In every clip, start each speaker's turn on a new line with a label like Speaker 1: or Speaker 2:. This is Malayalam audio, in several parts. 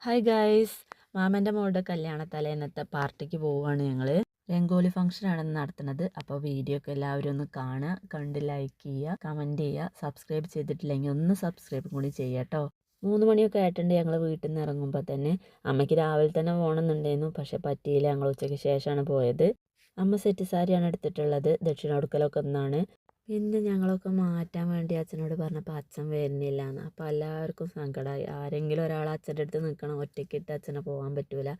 Speaker 1: ഹായ് ഗൈസ്, മാമൻ്റെ മോളുടെ കല്യാണ തലേന്നത്തെ പാർട്ടിക്ക് പോവുകയാണ് ഞങ്ങൾ. രംഗോലി ഫംഗ്ഷനാണ് നടത്തുന്നത്. അപ്പോൾ വീഡിയോ ഒക്കെ എല്ലാവരും ഒന്ന് കാണുക, കണ്ട് ലൈക്ക് ചെയ്യുക, കമൻറ്റ് ചെയ്യുക. സബ്സ്ക്രൈബ് ചെയ്തിട്ടില്ലെങ്കിൽ ഒന്ന് സബ്സ്ക്രൈബും കൂടി ചെയ്യുക കേട്ടോ. 3 മണിയൊക്കെ ആയിട്ടുണ്ട് ഞങ്ങൾ വീട്ടിൽ നിന്ന് ഇറങ്ങുമ്പോൾ തന്നെ. അമ്മയ്ക്ക് രാവിലെ തന്നെ പോകണമെന്നുണ്ടായിരുന്നു, പക്ഷെ പറ്റിയില്ല. ഞങ്ങൾ ഉച്ചയ്ക്ക് ശേഷമാണ് പോയത്. അമ്മ സെറ്റ് സാരിയാണ് എടുത്തിട്ടുള്ളത്. ദക്ഷിണ കൊടുക്കലൊക്കെ ഒന്നാണ്. പിന്നെ ഞങ്ങളൊക്കെ മാറ്റാൻ വേണ്ടി അച്ഛനോട് പറഞ്ഞപ്പോൾ അച്ഛൻ വരുന്നില്ല എന്ന്. അപ്പോൾ എല്ലാവർക്കും സങ്കടമായി. ആരെങ്കിലും ഒരാൾ അച്ഛൻ്റെ അടുത്ത് നിൽക്കണം, ഒറ്റയ്ക്കിട്ട് അച്ഛനെ പോകാൻ പറ്റൂല.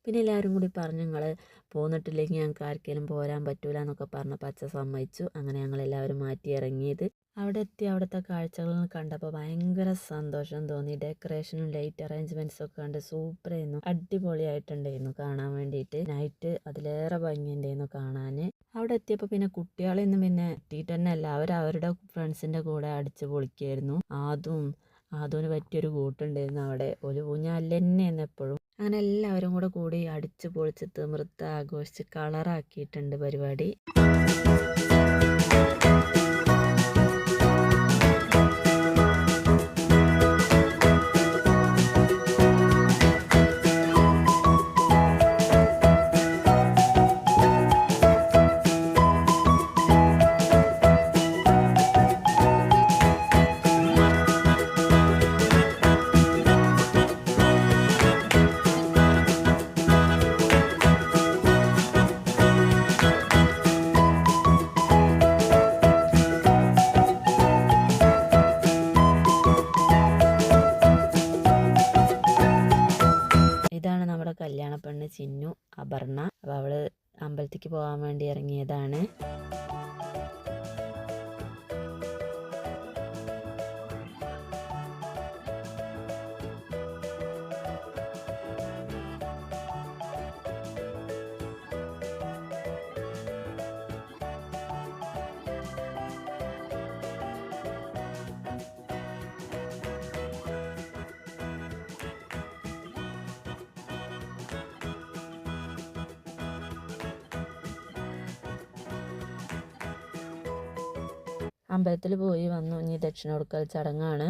Speaker 1: പിന്നെ എല്ലാവരും കൂടി പറഞ്ഞു, നിങ്ങൾ പോന്നിട്ടില്ലെങ്കിൽ ഞങ്ങൾക്ക് ആർക്കെങ്കിലും പോരാൻ പറ്റൂല എന്നൊക്കെ പറഞ്ഞപ്പോൾ അച്ഛൻ സമ്മതിച്ചു. അങ്ങനെ ഞങ്ങളെല്ലാവരും മാറ്റി ഇറങ്ങിയത്. അവിടെ എത്തി അവിടുത്തെ കാഴ്ചകൾ കണ്ടപ്പോൾ ഭയങ്കര സന്തോഷം തോന്നി. ഡെക്കറേഷനും ലൈറ്റ് അറേഞ്ച്മെൻറ്റ്സും ഒക്കെ കണ്ട് സൂപ്പറായിരുന്നു. അടിപൊളിയായിട്ടുണ്ടായിരുന്നു കാണാൻ വേണ്ടിയിട്ട്. നൈറ്റ് അതിലേറെ ഭംഗിയുണ്ടായിരുന്നു കാണാൻ. അവിടെ എത്തിയപ്പോൾ പിന്നെ കുട്ടികളെയൊന്നും പിന്നെ എത്തിയിട്ട് തന്നെ അല്ല, അവരുടെ ഫ്രണ്ട്സിൻ്റെ കൂടെ അടിച്ച് പൊളിക്കായിരുന്നു. ആദൂന് പറ്റിയൊരു കൂട്ടുണ്ടായിരുന്നു അവിടെ. ഒരു ഊഞ്ഞാലിൽ തന്നെയായിരുന്നു എപ്പോഴും. അങ്ങനെ എല്ലാവരും കൂടി അടിച്ച് പൊളിച്ച് തിമിർത്ത് ആഘോഷിച്ച് കളറാക്കിയിട്ടുണ്ട് പരിപാടി. ഇതാണ് നമ്മുടെ കല്യാണ പെണ്ണ് ചിന്നു, അപർണ. അപ്പോൾ അവള് അമ്പലത്തിലേക്ക് പോകാൻ വേണ്ടി ഇറങ്ങിയതാണ്. അമ്പലത്തിൽ പോയി വന്നു. ഇനി ദക്ഷിണ കൊടുക്കൽ ചടങ്ങാണ്.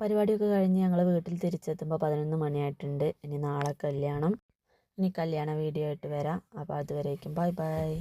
Speaker 1: പരിപാടിയൊക്കെ കഴിഞ്ഞ് ഞങ്ങൾ വീട്ടിൽ തിരിച്ചെത്തുമ്പോൾ 11 മണിയായിട്ടുണ്ട്. ഇനി നാളെ കല്യാണം. ഇനി കല്യാണ വീഡിയോ ആയിട്ട് വരാം. അപ്പോൾ അതുവരേക്കും ബൈ ബൈ.